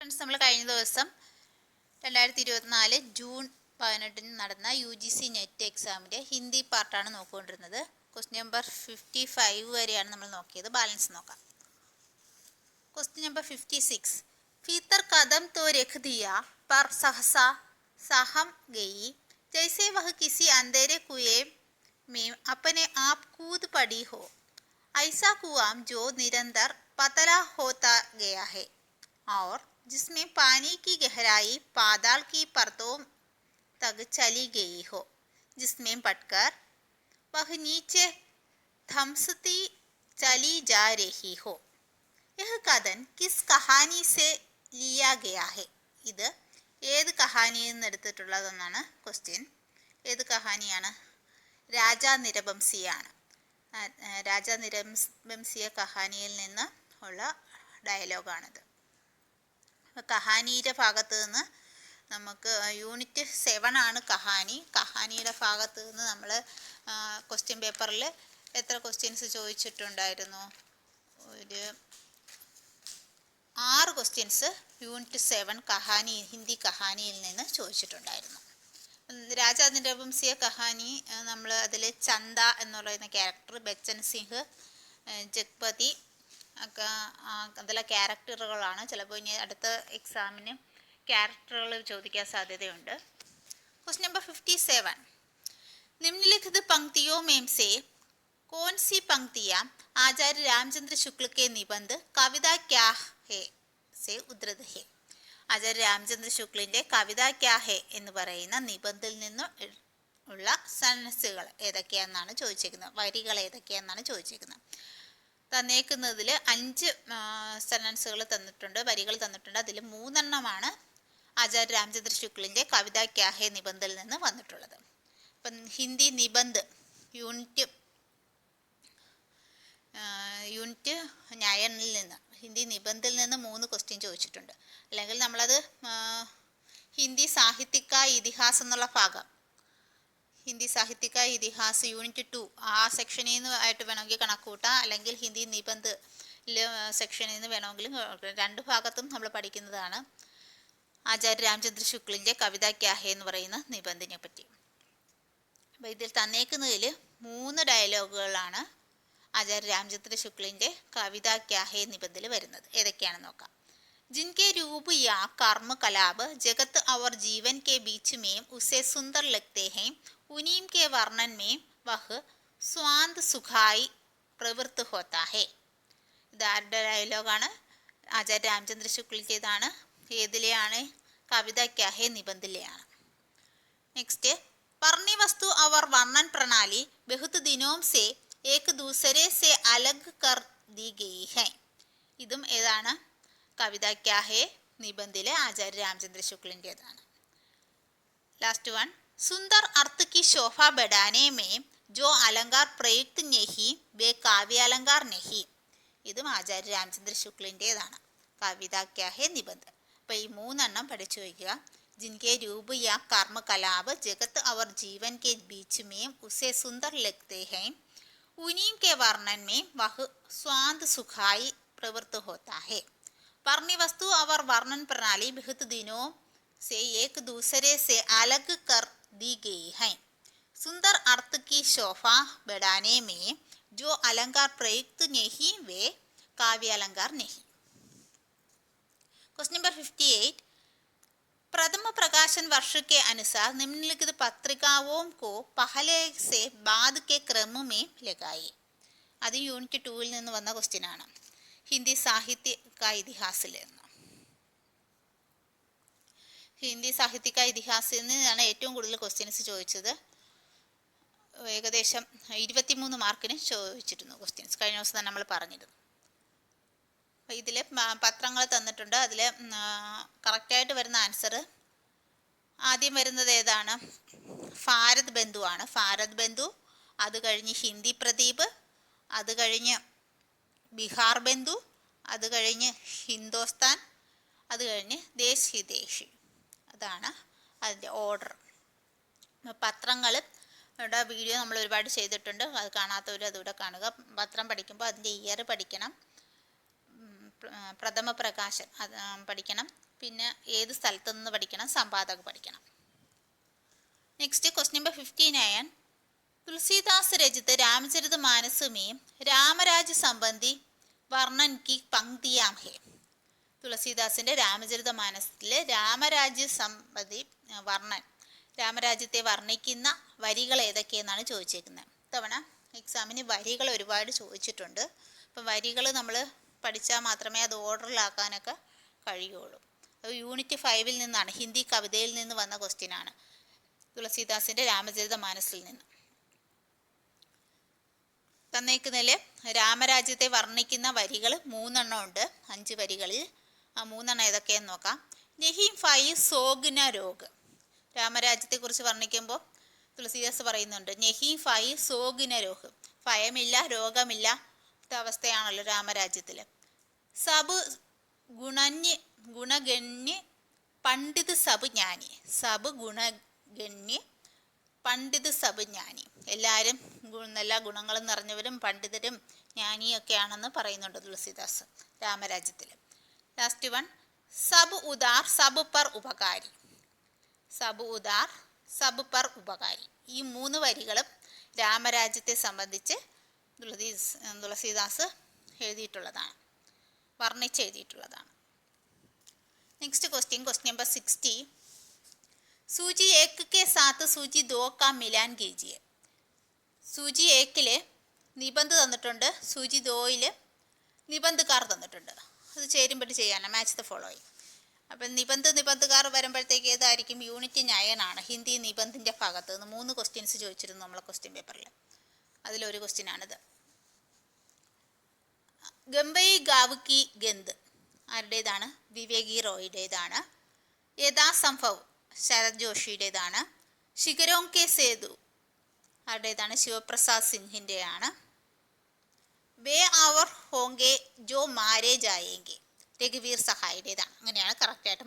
Friends, നമ്മൾ കഴിഞ്ഞ ദിവസം 2024 ജൂൺ 18 നടന്ന UGC നെറ്റ് എക്സാമിൻ്റെ ഹിന്ദി പാർട്ടാണ് നോക്കിക്കൊണ്ടിരുന്നത്. ക്വസ്റ്റ്യൻ നമ്പർ 55 വരെയാണ് നമ്മൾ നോക്കിയത്. ബാലൻസ് നോക്കാം. Question number 56. ഫീത്തർ കദം तो रख दिया पर सहसा सहम गई जैसे वह किसी अंधेरे कुएं में अपने आप कूद पड़ी हो. ऐसा कुआं जो निरंतर पतला होता गया है और जिसमें पानी की गहराई पाताल की परतों तक चली गई हो, जिसमें पटकर वह नीचे धमसती चली जा रही हो. यह कथन किस कहानी से लिया गया है? ഇത് ഏത് കഹാനിയിൽ നിന്ന് എടുത്തിട്ടുള്ളതെന്നാണ് ക്വസ്റ്റ്യൻ. ഏത് കഹാനിയാണ്? രാജാ നിരബംസിയാണ്. രാജാ നിരബംസിയ കഹാനിയിൽ നിന്ന് ഉള്ള ഡയലോഗാണിത്. കഹാനിയുടെ ഭാഗത്ത് നിന്ന് നമുക്ക് യൂണിറ്റ് 7 ആണ് കഹാനി. കഹാനിയുടെ ഭാഗത്ത് നിന്ന് നമ്മൾ ക്വസ്റ്റ്യൻ പേപ്പറിൽ എത്ര ക്വസ്റ്റ്യൻസ് ചോദിച്ചിട്ടുണ്ടായിരുന്നു? ഒരു 6 ക്വസ്റ്റ്യൻസ് യൂണിറ്റ് 7 കഹാനി, ഹിന്ദി കഹാനിയിൽ നിന്ന് ചോദിച്ചിട്ടുണ്ടായിരുന്നു. രാജാ നിരബംസിയ കഹാനി നമ്മൾ അതിൽ ചന്ദ എന്ന് പറയുന്ന ക്യാരക്ടർ, ബച്ചൻ സിംഗ്, ജഗ്പതി ഒക്കെ അതിലെ ക്യാരക്ടറുകളാണ്. ചിലപ്പോൾ ഇനി അടുത്ത എക്സാമിന് ക്യാരക്ടറുകൾ ചോദിക്കാൻ സാധ്യതയുണ്ട്. Question number 57. निम्नलिखित पंक्तियों में से कौन सी पंक्तियाँ आचार्य रामचंद्र शुक्ल के निबंध कविता क्या है से उद्धृत है? ആചാര്യ രാമചന്ദ്ര ശുക്ലിൻ്റെ കവിത ക്യാ ഹെ എന്ന് പറയുന്ന നിബന്ധത്തിൽ നിന്ന് ഉള്ള സെൻറ്റൻസുകൾ ഏതൊക്കെയാണെന്നാണ് ചോദിച്ചിരിക്കുന്നത്. വരികൾ ഏതൊക്കെയാണെന്നാണ് ചോദിച്ചിരിക്കുന്നത്. തന്നേക്കുന്നതിൽ 5 സെൻറ്റൻസുകൾ തന്നിട്ടുണ്ട്, വരികൾ തന്നിട്ടുണ്ട്. അതിൽ 3 എണ്ണമാണ് ആചാര്യ രാമചന്ദ്ര ശുക്ലിൻ്റെ കവിത ക്യാ ഹെ നിബന്ധത്തിൽ നിന്ന് വന്നിട്ടുള്ളത്. ഇപ്പം ഹിന്ദി നിബന്ധ് യൂണിറ്റ് 9 നിന്ന്, ഹിന്ദി നിബന്ധത്തിൽ നിന്ന് 3 ക്വസ്റ്റ്യൻ ചോദിച്ചിട്ടുണ്ട്. അല്ലെങ്കിൽ നമ്മളത് ഹിന്ദി സാഹിത്യക ഇതിഹാസ് എന്നുള്ള ഭാഗം, ഹിന്ദി സാഹിത്യക ഇതിഹാസ് യൂണിറ്റ് 2 ആ സെക്ഷനിൽ നിന്ന് ആയിട്ട് വേണമെങ്കിൽ കണക്ക് കൂട്ടാം. അല്ലെങ്കിൽ ഹിന്ദി നിബന്ധ് സെക്ഷനിൽ നിന്ന് വേണമെങ്കിലും 2 ഭാഗത്തും നമ്മൾ പഠിക്കുന്നതാണ് ആചാര്യ രാമചന്ദ്ര ശുക്ലിൻ്റെ കവിത ക്യാ ഹെ എന്ന് പറയുന്ന നിബന്ധിനെ പറ്റി. അപ്പോൾ ഇതിൽ തന്നേക്കുന്നതിൽ 3 ഡയലോഗുകളാണ് ആചാര്യ രാമചന്ദ്ര ശുക്ലിൻ്റെ കവിത ക്യാ ഹെ നിബന്ധിൽ വരുന്നത്. ഏതൊക്കെയാണെന്ന് നോക്കാം. जिनके रूप या कर्म कलाप जगत और जीवन के बीच में उसे सुंदर लगते हैं, उन्हीं के वर्णन में वह स्वांत सुखाई प्रवृत्त होता है. ഇതാരുടെ ഡയലോഗാണ്? ആചാര്യ രാമചന്ദ്ര ശുക്ലിൻ്റെതാണ്. ഏതിലെയാണ്? കവിത ക്യാ ഹെ നിബന്ധിലെയാണ്. നെക്സ്റ്റ്, पर्णी वस्तु और वर्णन प्रणाली बहुत दिनों से एक दूसरे से अलग कर दी गई है. ഇതും ഏതാണ്? കവിത ക്യാ ഹെ നിബന്ധിലെ ആചാര്യ രാമചന്ദ്ര ശുക്ലിൻ്റെതാണ്. लास्ट वन, सुंदर अर्थ की शोभा बढ़ाने में जो अलंकार प्रयुक्त नहीं वे काव्य अलंकार नहीं. ഇതും ആചാര്യ രാമചന്ദ്ര ശുക്ലിൻ്റെതാണ്. കവിത ക്യാ ഹെ നിബന്ധ്. അപ്പോൾ ഈ 3 എണ്ണം പഠിച്ചു വയ്ക്കുക. जिनके रूप या कर्म कलाप जगत और जीवन के बीच में उसे सुंदर लगते हैं, उन्हीं के वर्णन में वह स्वांत सुखाई प्रवृत्त होता है. पर्णी वस्तु और वर्णन प्रणाली बहुत दिनों से एक दूसरे से अलग कर दी गई है. सुंदर अर्थ की शोभा बढ़ाने में जो अलंकार प्रयुक्त नहीं वे काव्य अलंकार नहीं. Question number 58. प्रथम प्रकाशन वर्ष के अनुसार निम्नलिखित पत्रिकाओं को पहले से बाद के क्रम में लगाई. അത് യൂണിറ്റ് 2 നിന്ന് വന്ന ക്വസ്റ്റ്യൻ ആണ്. ഹിന്ദി സാഹിത്യക ഇതിഹാസിൽ നിന്ന്. ഹിന്ദി സാഹിത്യക ഇതിഹാസിൽ നിന്നാണ് ഏറ്റവും കൂടുതൽ ക്വസ്റ്റ്യൻസ് ചോദിച്ചത്. ഏകദേശം 23 മാർക്കിന് ചോദിച്ചിരുന്നു ക്വസ്റ്റ്യൻസ്. കഴിഞ്ഞ ദിവസം തന്നെ നമ്മൾ പറഞ്ഞിരുന്നു. അപ്പോൾ ഇതിൽ പത്രങ്ങൾ തന്നിട്ടുണ്ട്. അതിൽ കറക്റ്റായിട്ട് വരുന്ന ആൻസർ ആദ്യം വരുന്നത് ഏതാണ്? ഭാരത് ബന്ധു ആണ്. ഭാരത് ബന്ധു, അത് കഴിഞ്ഞ് ഹിന്ദി പ്രദീപ്, അത് കഴിഞ്ഞ് ബിഹാർ ബന്ധു, അത് കഴിഞ്ഞ് ഹിന്ദുസ്ഥാൻ, അത് കഴിഞ്ഞ് ദേശ് ഹിതേഷി. അതാണ് അതിൻ്റെ ഓർഡർ. പത്രങ്ങൾ വീഡിയോ നമ്മൾ ഒരുപാട് ചെയ്തിട്ടുണ്ട്. അത് കാണാത്തവർ അതുകൂടെ കാണുക. പത്രം പഠിക്കുമ്പോൾ അതിൻ്റെ ഇയർ പഠിക്കണം. പ്രഥമ പ്രകാശൻ പഠിക്കണം. പിന്നെ ഏത് സ്ഥലത്തു നിന്ന് പഠിക്കണം, സമ്പാദക പഠിക്കണം. Next question number 59. तुलसीदास रचित रामचरितमानस में रामराज्य संबंधी वर्णन की पंक्तियां हैं. തുളസീദാസിന്റെ രാമചരിതമാനസത്തിലെ രാമരാജ്യ സംബന്ധി വർണ്ണൻ, രാമരാജ്യത്തെ വർണ്ണിക്കുന്ന വരികൾ ഏതൊക്കെയെന്നാണ് ചോദിച്ചേക്കുന്നത്. ഇത്തവണ എക്സാമിന് വരികൾ ഒരുപാട് ചോദിച്ചിട്ടുണ്ട്. അപ്പം വരികൾ നമ്മൾ പഠിച്ചാൽ മാത്രമേ അത് ഓർഡറിലാക്കാനൊക്കെ കഴിയുള്ളൂ. അത് യൂണിറ്റ് 5 നിന്നാണ്, ഹിന്ദി കവിതയിൽ നിന്ന് വന്ന ക്വസ്റ്റ്യനാണ്, തുളസീദാസിന്റെ രാമചരിതമാനസിൽ നിന്ന്. തന്നേക്കുന്നതിൽ രാമരാജ്യത്തെ വർണ്ണിക്കുന്ന വരികൾ 3 ഉണ്ട്, 5 വരികളിൽ. ആ 3 ഏതൊക്കെയെന്ന് നോക്കാം. നെഹിം ഫൈ സോഗ്ന രോഗ്, രാമരാജ്യത്തെക്കുറിച്ച് വർണ്ണിക്കുമ്പോൾ തുളസീദാസ് പറയുന്നുണ്ട് നെഹിം ഫൈ സോഗ്ന രോഗ്, ഭയമില്ല, രോഗമില്ല അവസ്ഥയാണല്ലോ രാമരാജ്യത്തിൽ. സബ് ഗുണഗണ്യ പണ്ഡിത് സബ് ജ്ഞാനി, സബ് ഗുണഗണ്യ പണ്ഡിത് സബ് ജ്ഞാനി, എല്ലാവരും എല്ലാ ഗുണങ്ങളും നിറഞ്ഞവരും പണ്ഡിതരും ജ്ഞാനിയൊക്കെയാണെന്ന് പറയുന്നുണ്ട് തുളസീദാസ് രാമരാജ്യത്തിൽ. ലാസ്റ്റ് വൺ, സബ് ഉദാർ സബ് പർ ഉപകാരി, സബ് ഉദാർ സബ് പർ ഉപകാരി. ഈ 3 വരികളും രാമരാജ്യത്തെ സംബന്ധിച്ച് തുളസീദാസ് എഴുതിയിട്ടുള്ളതാണ്, വർണ്ണിച്ചെഴുതിയിട്ടുള്ളതാണ്. Next question number 60. സൂചി 1 के साथ സൂചി 2 का मिलान कीजिए. സൂചി 1 നിബന്ധ തന്നിട്ടുണ്ട്, സൂചി 2 നിബന്ധകാർ തന്നിട്ടുണ്ട്. അത് ചേരുമ്പടി ചെയ്യാനാണ്, മാച്ച് ദ ഫോളോയിങ്. അപ്പം നിബന്ധകാർ വരുമ്പോഴത്തേക്ക് ഏതായിരിക്കും? യൂണിറ്റ് 9 ആണ്, ഹിന്ദി നിബന്ധിൻ്റെ ഭാഗത്ത് നിന്ന് 3 ക്വസ്റ്റ്യൻസ് ചോദിച്ചിരുന്നു നമ്മളെ ക്വസ്റ്റ്യൻ പേപ്പറിൽ. അതിലൊരു ക്വസ്റ്റ്യനാണിത്. ഗംബൈ ഗാവ് കി ഗന്ധ് ആരുടേതാണ്? വിവേകി റോയുടേതാണ്. യഥാസംഭവ് ശരത് ജോഷിയുടേതാണ്. ശിഖരോം കെ സേതു ആരുടേതാണ്? ശിവപ്രസാദ് സിംഹിൻ്റെയാണ്. വേ അവർ ഹോങ്കെ ജോ മാരേ ജായേങ്കെ രഘുവീർ സഹായുടേതാണ്. അങ്ങനെയാണ് കറക്റ്റായിട്ട്